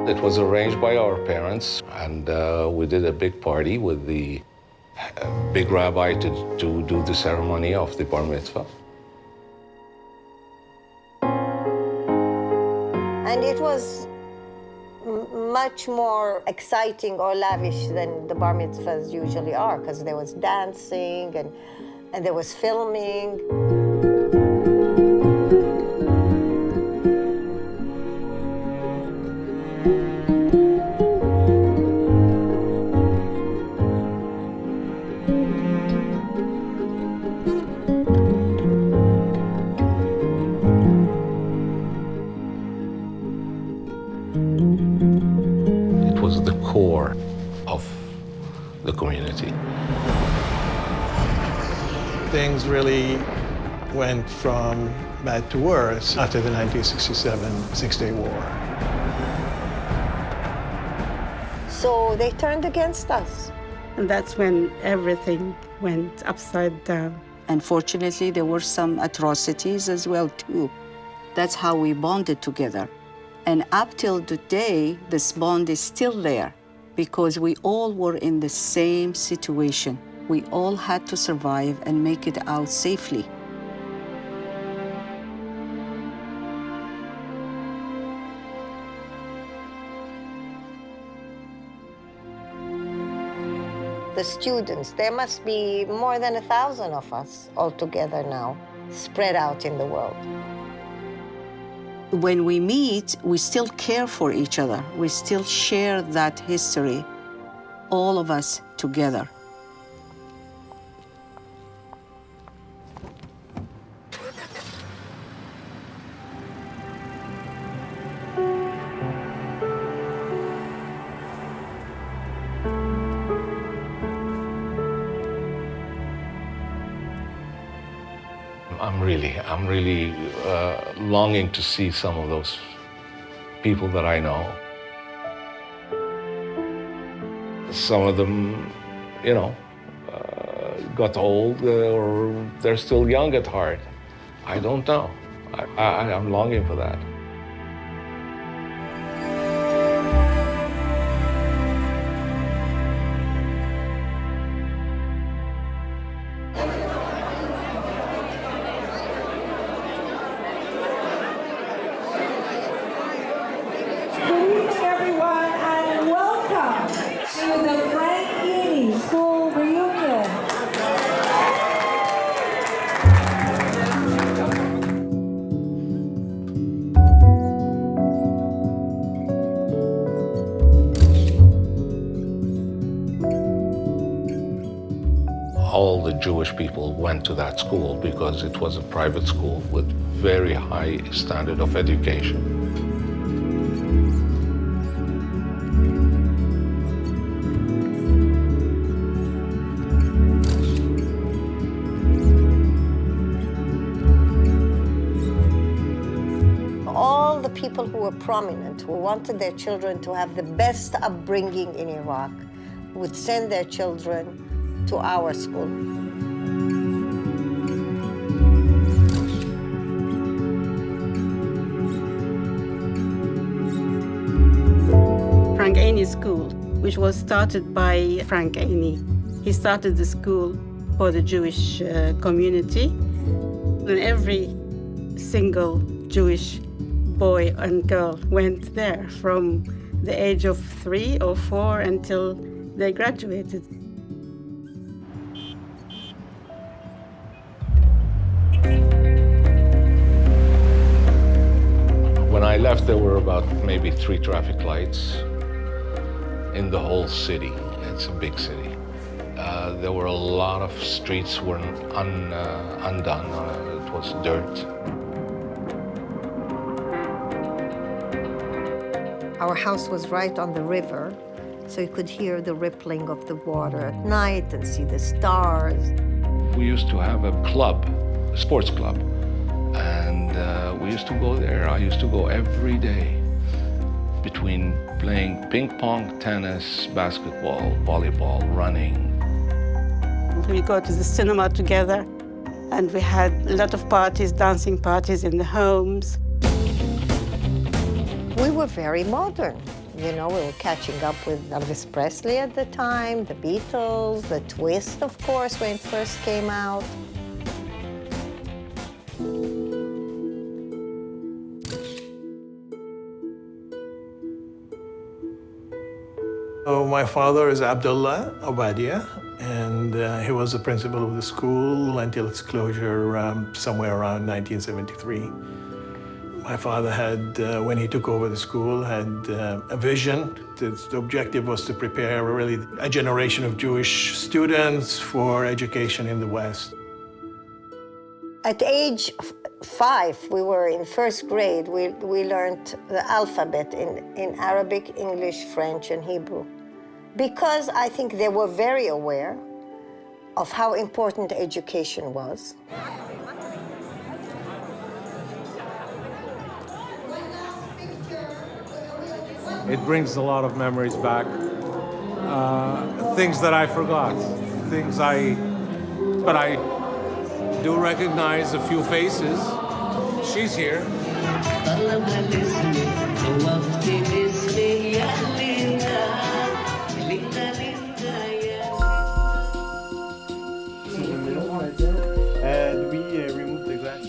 It was arranged by our parents, and we did a big party with the big rabbi to do the ceremony of the bar mitzvah. And it was much more exciting or lavish than the bar mitzvahs usually are, because there was dancing and there was filming. It was the core of the community. Things really went from bad to worse after the 1967 Six-Day War. So they turned against us. And that's when everything went upside down. Unfortunately, there were some atrocities as well, too. That's how we bonded together. And up till today, this bond is still there because we all were in the same situation. We all had to survive and make it out safely. The students, there must be more than 1,000 of us altogether now, spread out in the world. When we meet, we still care for each other. We still share that history, all of us together. I'm really longing to see some of those people that I know. Some of them, got old or they're still young at heart. I don't know. I'm longing for that. All the Jewish people went to that school because it was a private school with very high standard of education. All the people who were prominent, who wanted their children to have the best upbringing in Iraq, would send their children to our school. Frank Aney School, which was started by Frank Aney. He started the school for the Jewish community, and every single Jewish boy and girl went there from the age of 3 or 4 until they graduated. When I left, there were about maybe 3 traffic lights in the whole city. It's a big city. There were a lot of streets were undone. It was dirt. Our house was right on the river, so you could hear the rippling of the water at night and see the stars. We used to have a club, a sports club, and we used to go there. I used to go every day between playing ping pong, tennis, basketball, volleyball, running. We go to the cinema together, and we had a lot of parties, dancing parties in the homes. We were very modern. You know, we were catching up with Elvis Presley at the time, the Beatles, the Twist, of course, when it first came out. So my father is Abdullah Obadia, and he was the principal of the school until its closure somewhere around 1973. My father had, when he took over the school, had a vision. The objective was to prepare really a generation of Jewish students for education in the West. At age 5, we were in first grade. We learned the alphabet in Arabic, English, French, and Hebrew. Because I think they were very aware of how important education was. It brings a lot of memories back. Things that I forgot, but I do recognize a few faces. She's here. And we remove the glass.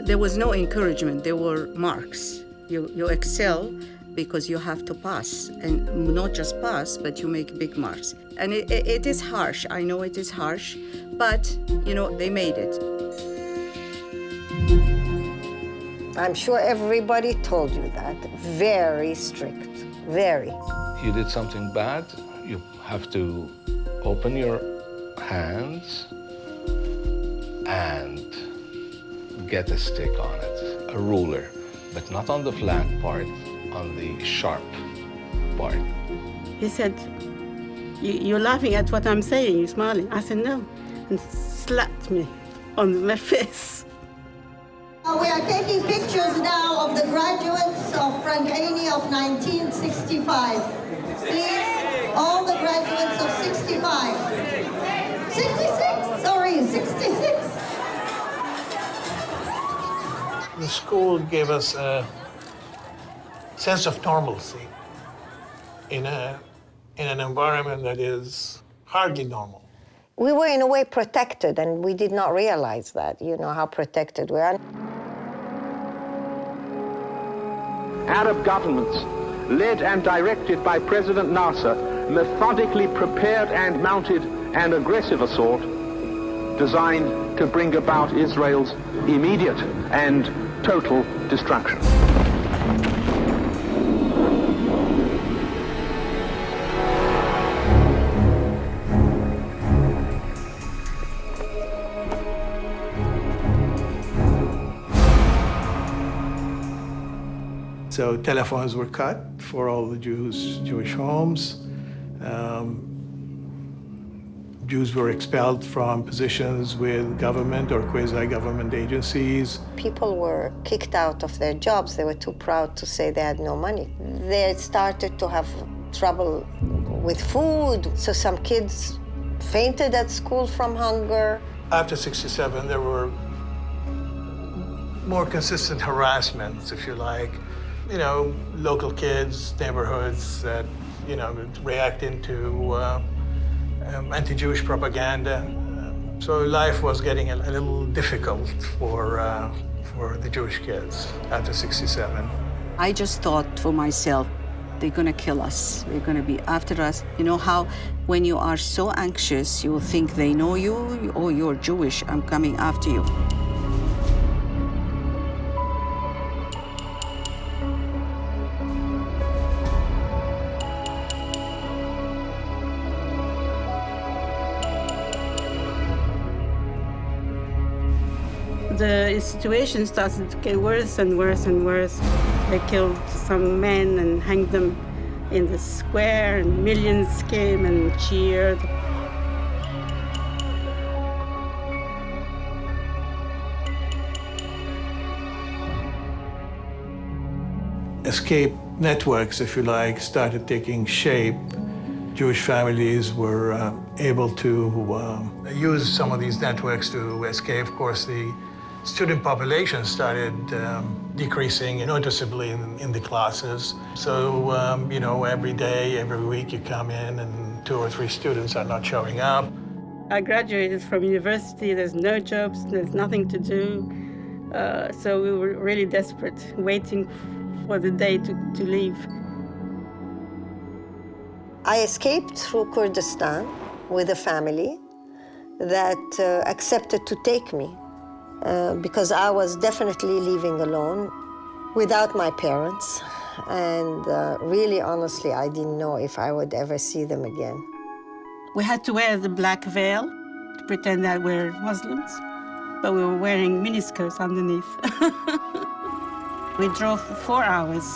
There was no encouragement, there were marks. You excel because you have to pass, and not just pass, but you make big marks. And it is harsh, I know it is harsh, but, you know, they made it. I'm sure everybody told you that. Very strict, very. You did something bad, you have to open your hands and get a stick on it, a ruler, but not on the flat part, on the sharp part. He said, you're laughing at what I'm saying, you're smiling. I said, no, and slapped me on my face. We are taking pictures now of the graduates of Frank Haney of 1965. Please, all the graduates of 65. 66? Sorry, 66. The school gave us a sense of normalcy in an environment that is hardly normal. We were in a way protected, and we did not realize that, you know, how protected we are. Arab governments, led and directed by President Nasser, methodically prepared and mounted an aggressive assault designed to bring about Israel's immediate and total destruction. So telephones were cut for all the Jewish homes. Jews were expelled from positions with government or quasi-government agencies. People were kicked out of their jobs. They were too proud to say they had no money. They started to have trouble with food. So some kids fainted at school from hunger. After '67, there were more consistent harassments, if you like. You know, local kids, neighborhoods that, you know, reacting to anti-Jewish propaganda. So life was getting a little difficult for the Jewish kids after '67. I just thought for myself, they're gonna kill us. They're gonna be after us. You know how when you are so anxious, you will think they know you, oh, you're Jewish, I'm coming after you. The situation started to get worse and worse and worse. They killed some men and hanged them in the square, and millions came and cheered. Escape networks, if you like, started taking shape. Jewish families were able to use some of these networks to escape. Of course, the student population started decreasing noticeably in the classes. So, every day, every week you come in and 2 or 3 students are not showing up. I graduated from university, there's no jobs, there's nothing to do. So we were really desperate, waiting for the day to leave. I escaped through Kurdistan with a family that accepted to take me because I was definitely leaving alone without my parents. And really, honestly, I didn't know if I would ever see them again. We had to wear the black veil to pretend that we're Muslims, but we were wearing miniskirts underneath. We drove for 4 hours,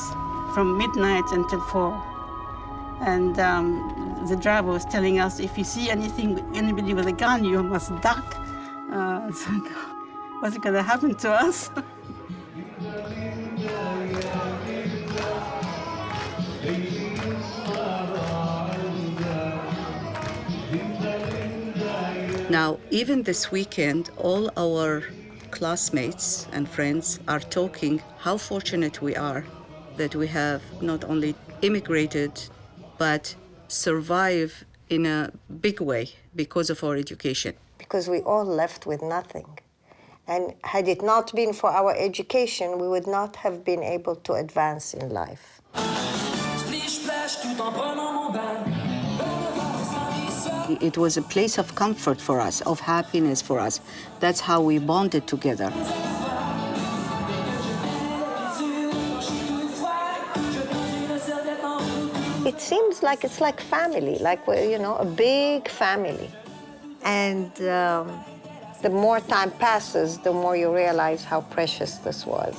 from midnight until 4. And the driver was telling us, if you see anybody with a gun, you must duck. It's like, what's going to happen to us? Now, even this weekend, all our classmates and friends are talking how fortunate we are that we have not only immigrated, but survive in a big way because of our education. Because we all left with nothing. And had it not been for our education, we would not have been able to advance in life. It was a place of comfort for us, of happiness for us. That's how we bonded together. It seems like it's like family, like we're, a big family. And the more time passes, the more you realize how precious this was.